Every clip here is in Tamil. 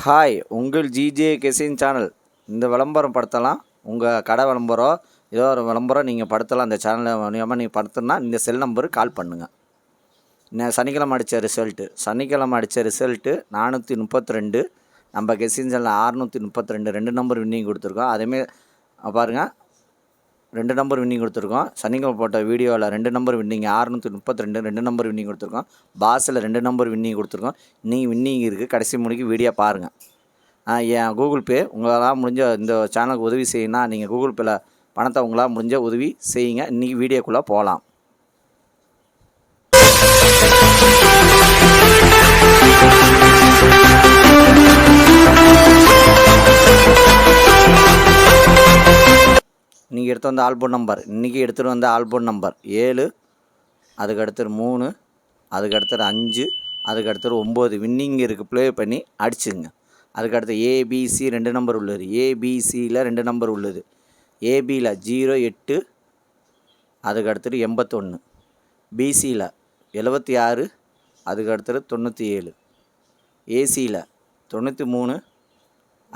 ஹாய், உங்கள் ஜிஜே கெசின் சேனல். இந்த விளம்பரம் படுத்தலாம். உங்கள் கடை விளம்பரம், ஏதோ ஒரு விளம்பரம் நீங்கள் படுத்தலாம். இந்த சேனலில் மூலியமாக நீங்கள் படுத்தணுன்னா இந்த செல் நம்பருக்கு கால் பண்ணுங்கள். சனிக்கிழமை அடித்த ரிசல்ட்டு 432. நம்ம கெசின் சேனலில் 632 2 நம்பர் வின்னிங் கொடுத்துருக்கோம். அதேமாரி பாருங்கள், 2 நம்பர் வின்னிங் கொடுத்துருக்கோம். சனிக்கிழமை போட்ட வீடியோவில் 2 நம்பர் வின்னிங் 632 2 நம்பர் வின்னிங் கொடுத்துருக்கோம். பாஸில் 2 நம்பர் வின்னிங் கொடுத்துருக்கோம். இன்னைக்கு வின்னிங் இருக்குது. கடைசி முடிக்கு வீடியோ பாருங்கள். என் கூகுள் பே உங்களால் முடிஞ்ச இந்த சேனலுக்கு உதவி செய்யணும்னா நீங்கள் கூகுள் பேயில் பணத்தை உங்களால் முடிஞ்ச உதவி செய்யுங்க. இன்றைக்கி வீடியோக்குள்ளே போகலாம். இன்றைக்கி எடுத்து வந்த ஆல்பம் நம்பர் இன்றைக்கி எடுத்துகிட்டு வந்த ஆல்பம் நம்பர் 7, அதுக்கு அடுத்தது 3, அதுக்கு அடுத்தது 5, அதுக்கு அடுத்தது 9 வின்னிங் இருக்குது. ப்ளே பண்ணி அடிச்சுங்க. அதுக்கடுத்து ஏபிசி 2 நம்பர் உள்ளது. ஏபிசியில் 2 நம்பர் உள்ளது. ஏபியில் 08, அதுக்கு அடுத்தது 81, பிசியில் 76, அதுக்கு அடுத்தது 97, ஏசியில் 93,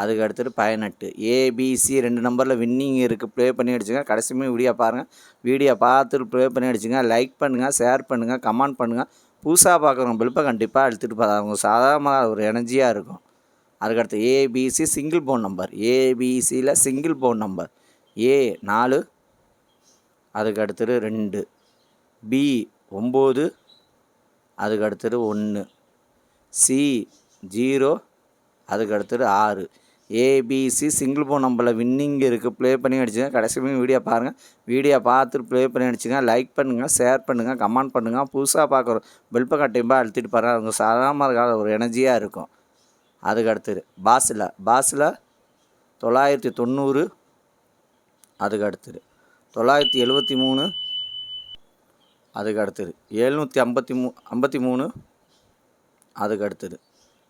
அதுக்கு அடுத்தது 18. ஏபிசி 2 நம்பரில் வின்னிங் இருக்குது. ப்ளே பண்ணி அடிச்சுங்க. கடைசியுமே வீடியோ பாருங்கள். வீடியோ பார்த்துட்டு ப்ளே பண்ணி அடிச்சுங்க. லைக் பண்ணுங்கள், ஷேர் பண்ணுங்கள், கமெண்ட் பண்ணுங்கள். புதுசாக பார்க்குறவங்க பெல்ப்பை கண்டிப்பாக அழுத்திட்டு பாருங்க. அவங்க சாதாரணமாக ஒரு எனர்ஜியாக இருக்கும். அதுக்கடுத்து ஏபிசி சிங்கிள் போன் நம்பர். ஏபிசியில் சிங்கிள் போன் நம்பர் ஏ 4, அதுக்கு அடுத்தது 2, பி 9, அதுக்கு அடுத்தது 1, சி 0, அதுக்கு அடுத்தது 6. ஏபிசி சிங்கிள் போன் நம்பரில் வின்னிங் இருக்குது. ப்ளே பண்ணி அடிச்சுங்க. கடைசி வீடியோ பாருங்கள். வீடியோ பார்த்துட்டு ப்ளே பண்ணி அடிச்சுங்க. லைக் பண்ணுங்கள், ஷேர் பண்ணுங்கள், கமெண்ட் பண்ணுங்கள். புதுசாக பார்க்குறோம் பெல்ப்பை கண்டிப்பாக அழுத்திட்டு பாருங்கள். அவங்க சாதாரணமாக இருக்காத ஒரு எனர்ஜியாக இருக்கும். அதுக்கு அடுத்தது பாஸில் 990, அதுக்கு அடுத்தது 973, அதுக்கு அடுத்தது 753, அதுக்கு அடுத்தது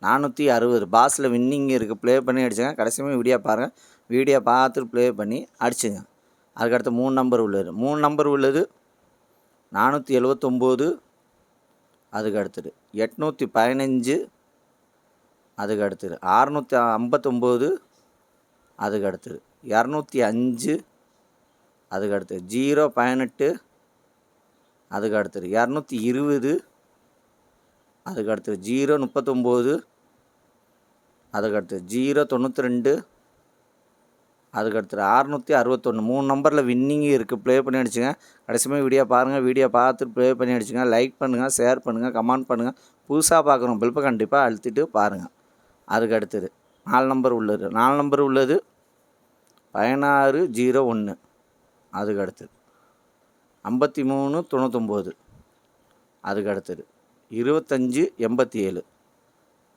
460. பாஸில் வின்னிங் இருக்குது. ப்ளே பண்ணி அடிச்சுங்க. கடைசியுமே வீடியோ பாருங்கள். வீடியோ பார்த்துட்டு ப்ளே பண்ணி அடிச்சுங்க. அதுக்கடுத்து 3 நம்பர் உள்ளது. 3 நம்பர் உள்ளது 479, அதுக்கு அடுத்தது 815, அதுக்கு அடுத்தது 659, அதுக்கு அடுத்தது 205, அதுக்கு அடுத்தது 018, அதுக்கு அடுத்தது 220, அதுக்கு அடுத்தது 039, அதுக்கு அடுத்தது 092, அதுக்கு அடுத்தது 661. 3 நம்பரில் வின்னிங் இருக்குது. ப்ளே பண்ணி அடிச்சுங்க. கடைசியுமே வீடியோ பாருங்கள். வீடியோ பார்த்துட்டு ப்ளே பண்ணி அடிச்சுங்க. லைக் பண்ணுங்கள், ஷேர் பண்ணுங்கள், கமெண்ட் பண்ணுங்கள். புதுசாக பார்க்குறோம் பெல்ப்பை கண்டிப்பாக அழுத்திட்டு பாருங்கள். அதுக்கு அடுத்தது 4 நம்பர் உள்ளது. 4 நம்பர் உள்ளது 1601, அதுக்கு அடுத்தது 5399, அதுக்கு அடுத்தது 2587,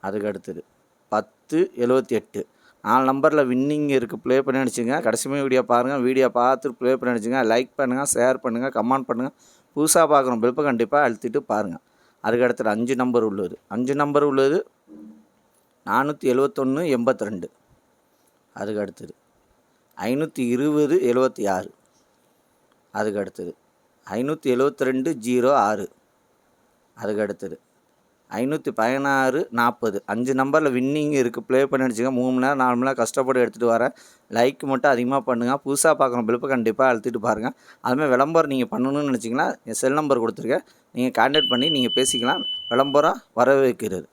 அதுக்கு அடுத்தது 1078. 4 நம்பரில் வின்னிங் இருக்குது. ப்ளே பண்ணி அடிச்சுங்க. கடைசியுமே வீடியோ பாருங்கள். வீடியோ பார்த்துட்டு ப்ளே பண்ணி அடிச்சுங்க. லைக் பண்ணுங்கள், ஷேர் பண்ணுங்கள், கமெண்ட் பண்ணுங்கள். புதுசாக பார்க்குறோம் பெல்ப்பை கண்டிப்பாக அழுத்திட்டு பாருங்கள். அதுக்கு அடுத்தது 5 நம்பர் உள்ளது. 5 நம்பர் உள்ளது 47182, அதுக்கு அடுத்தது 52076, அதுக்கு அடுத்தது 57206, அதுக்கு அடுத்தது 51640. 5 நம்பரில் வின்னிங் இருக்குது. ப்ளே பண்ணி அடிச்சுங்க. 3 மணி நேரம் 4 மணி நேரம் கஷ்டப்பட்டு எடுத்துகிட்டு வரேன். லைக் மட்டும் அதிகமாக பண்ணுங்கள். புதுசாக பார்க்குறோம் பெல்ப்பை கண்டிப்பாக அழுத்திட்டு பாருங்கள். அதுமாதிரி விளம்பரம் நீங்கள் பண்ணணும்னு நினச்சிங்கன்னா என் செல் நம்பர் கொடுத்துருக்கேன். நீங்கள் கான்டாக்ட் பண்ணி நீங்கள் பேசிக்கலாம். விளம்பரம் வரவேற்கிறது.